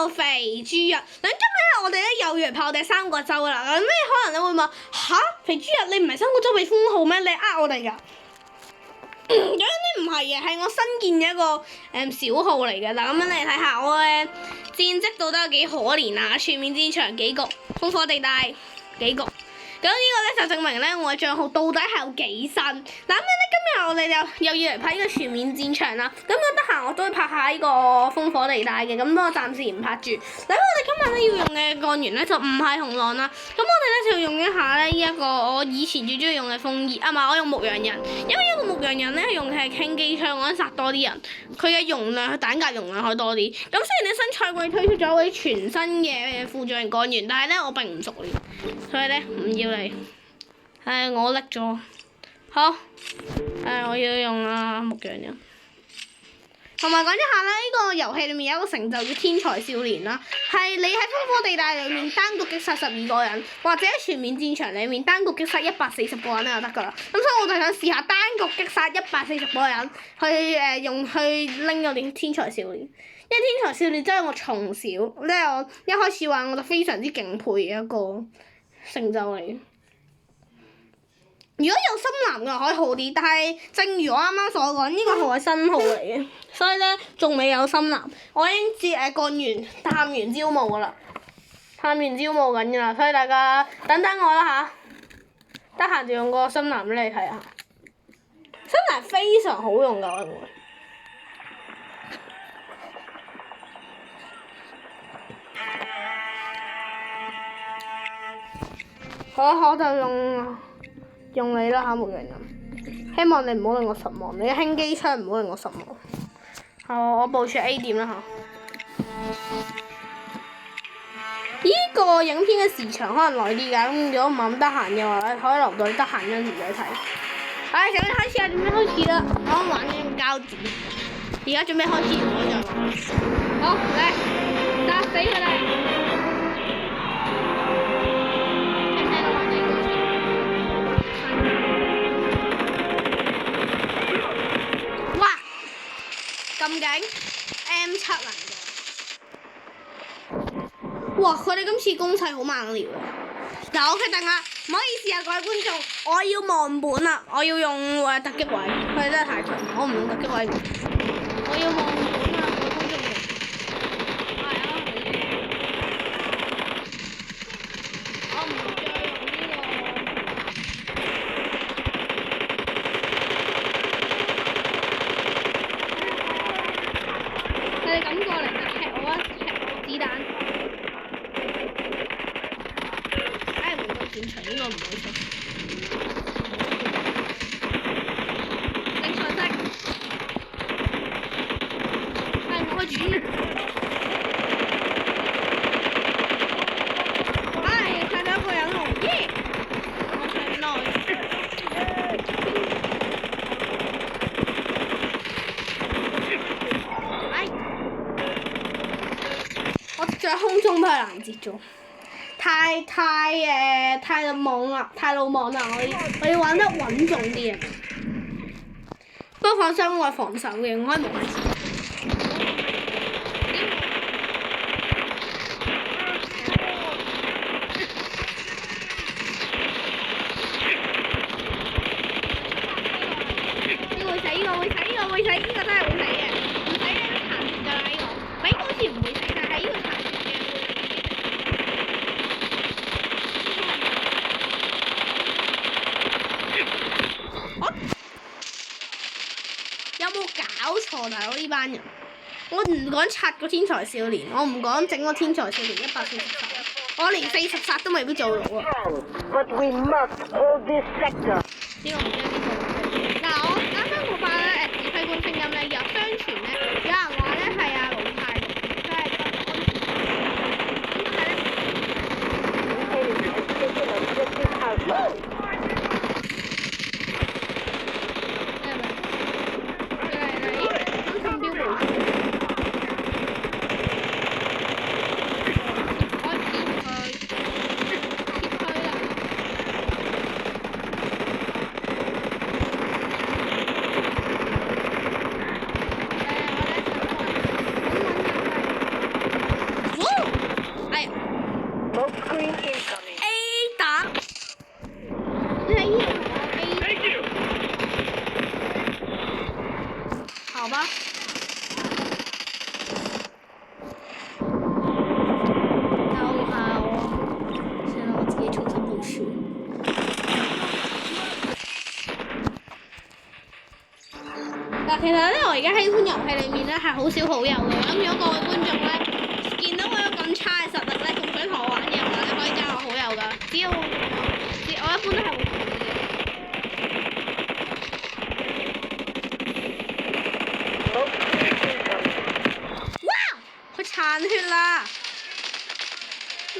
就肥豬日。咁今日我哋咧有約炮第3個週啦。咁咩可能你會問吓？肥豬日你唔係3個週俾封號咩？你我哋㗎？咁啲唔係嘅，係我新建嘅一個小號嚟嘅。嗱，咁樣你睇下我嘅戰績到底有幾可憐啊！全面戰場幾局，烽火地帶幾局。咁呢個咧就證明咧我嘅帳號到底係有幾新。嗱，咁樣咧今日我哋又要嚟拍呢個全面戰場啦。咁我得閒我都會拍下呢個烽火地帶嘅，咁不過暫時唔拍住。嗱，我哋今日咧要用嘅幹員咧就唔係紅狼啦。咁我哋咧就要用一下咧呢一個我以前最中意用嘅風衣，唔係我用牧羊人，因為一個牧羊人咧用嘅係輕機槍，我覺得殺多啲人，佢嘅容量彈格容量可以多啲。咁雖然你新賽季推出咗嗰啲全新嘅輔助型幹員，但係咧我並唔熟練，所以咧唔要嚟。我拎咗，好，我要用牧羊人。同埋講一下咧，呢個遊戲裏面有一個成就叫天才少年啦，係你喺烽火地帶裏面單獨擊殺12個人，或者喺全面戰場裏面單獨擊殺140個人就得㗎啦。咁所以我就想試下單獨擊殺140個人，去拎嗰啲天才少年。因為天才少年真係我從小，即係我一開始玩我就非常之敬佩嘅一個成就嚟。如果有深藍嘅可以好啲，但係正如我啱啱所講，呢個號係新號嚟嘅，所以咧仲未有深藍。我已經探完招募㗎啦，探完招募緊㗎啦，所以大家等等我啦嚇，得閒就用個深藍俾你睇下。深藍非常好用㗎，我認為。好，我就用你啦嚇，牧羊人。希望你唔好令我失望，你嘅輕機槍唔好令我失望。好，我部署 A 點啦嚇。呢個影片嘅時長可能耐啲㗎，咁如果唔係咁得閒嘅話咧，可以留到你得閒嗰陣時再睇。準備開始啦！準備開始啦！我啱玩緊個膠紙，而家準備開始我就玩。好，嚟殺死佢哋！咁勁 M7嚟嘅，哇！佢哋今次攻勢好猛烈喎。嗱，我決定啦，唔好意思啊，各位觀眾，我要望本啦，我要用突擊位，佢哋真係太強，我唔用突擊位，我要望本啊，各位觀眾。我唔再用佢哋咁過嚟就踢我子彈。回到戰場應該唔會出。正常式。我開主。睇到一個人喎，耶！我睇耐。在空中都係攔截咗，太魯莽啦，我要玩得穩重啲啊！不過放心，我係防守嘅，我可以無限次。呢個會死，呢個真係會死嘅，唔使咧殘血㗎啦呢個，咪好似唔會死，但係呢個殘血嘅。有冇搞錯大佬呢班人？我唔講拆個天才少年，我唔講整個天才少年140殺，我連40殺都未必做到啊！呢個唔知係邊個？嗱，我啱啱我發咧指揮官聲音咧，有相傳咧，有人話咧係阿老太，佢係個安全。其實咧，我而家喺款遊戲裏面咧係好少好友嘅。咁如果各位觀眾咧見到我有咁差嘅實力咧，仲想同我玩嘅話咧，可以加我好友㗎。只要我一般都係會同意嘅。哇！佢殘血啦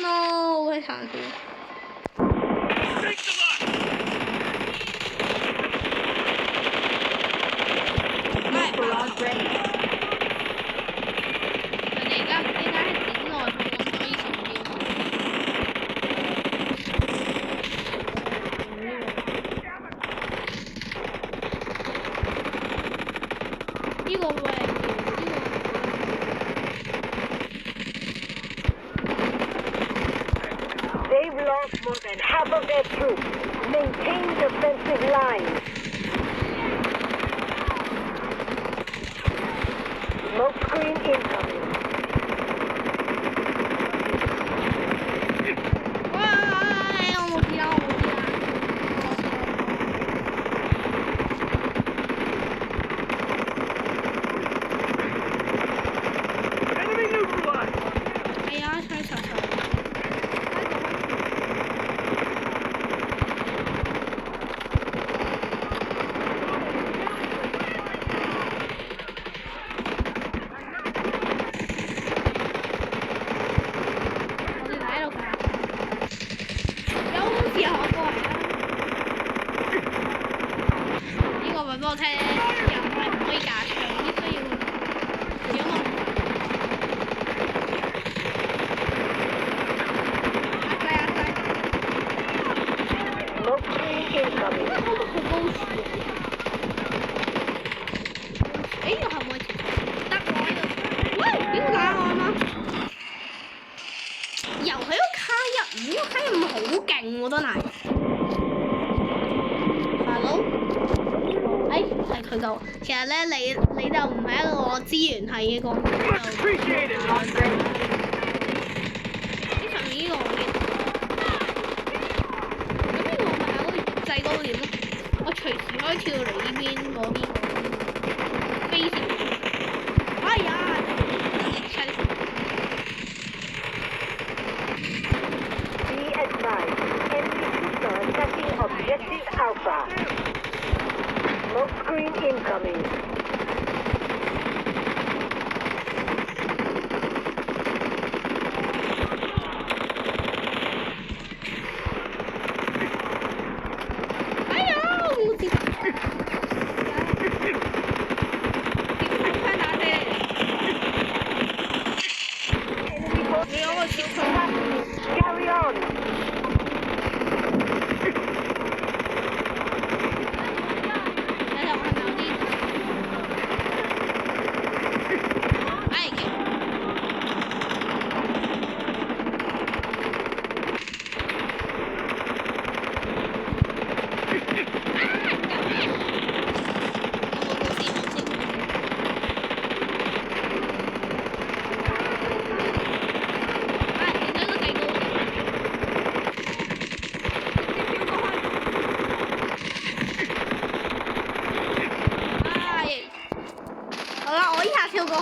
！No， 佢殘血。They've lost more than half of their troops. Maintain defensive lines. Smoke screen incoming. 我冇知啦，我冇知啦。係啊，吹手手。我聽又係唔可以架槍，必須要如果好高處啊！我係唔會得我喺度。喂，點解我啊？又喺個卡入，呢個卡入好勁喎，真係。Hello？係佢夠。其實咧，你就唔係一個資源係嘅個。呢上面呢個我記得。咁呢個咪係好似製高點咯。我隨時可以跳嚟呢邊嗰邊飛條。哎呀！Be advised, enemy troops are attacking objective Alpha. Smoke screen incoming. Carry on.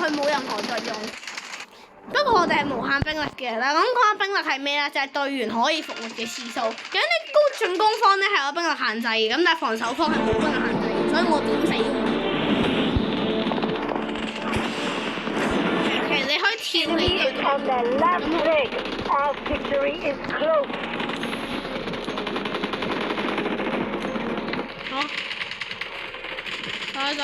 佢冇任何作用。不過我哋係無限兵力嘅，嗱咁講下兵力係咩咧？就係隊員可以復活嘅次數。咁啲高進攻方咧係有兵力限制嘅，咁但係防守方係冇兵力限制嘅，所以我點死喎？其實你可以跳起佢。好，下一個。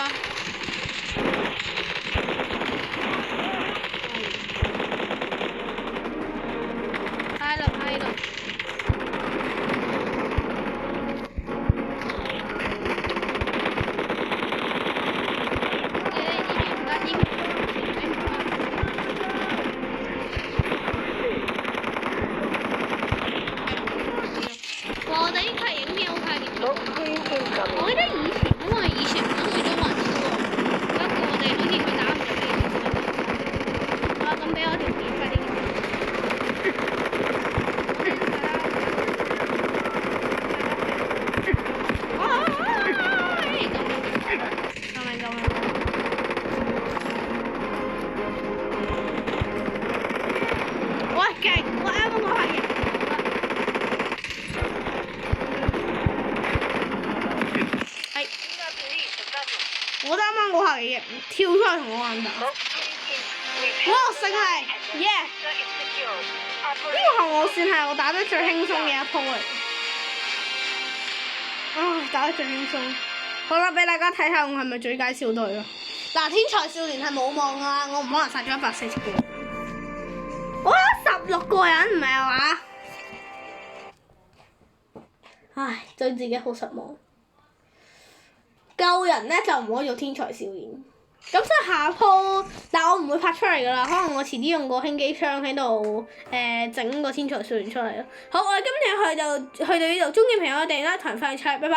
我記得以前，因為以前我都去咗雲超喎，不過我哋好似佢打唔到機。幾型，跳出去同我硬打。哇！勝利，yeah！呢個係我算係我打得最輕鬆嘅一鋪嚟。唉，打得最輕鬆。好啦，俾大家睇下我係咪最佳小隊咯。嗱，天才少年係冇望啊！我唔可能殺咗140個。哇！16個人唔係啊嘛？唉，對自己好失望。救人咧就唔可以做天才少年。咁所以下鋪，但我唔會拍出嚟㗎啦。可能我遲啲用個輕機槍喺度整個天才少年出嚟咯。好，我哋今日去到呢度，中意朋友哋咧，同人分享出嚟，拜拜。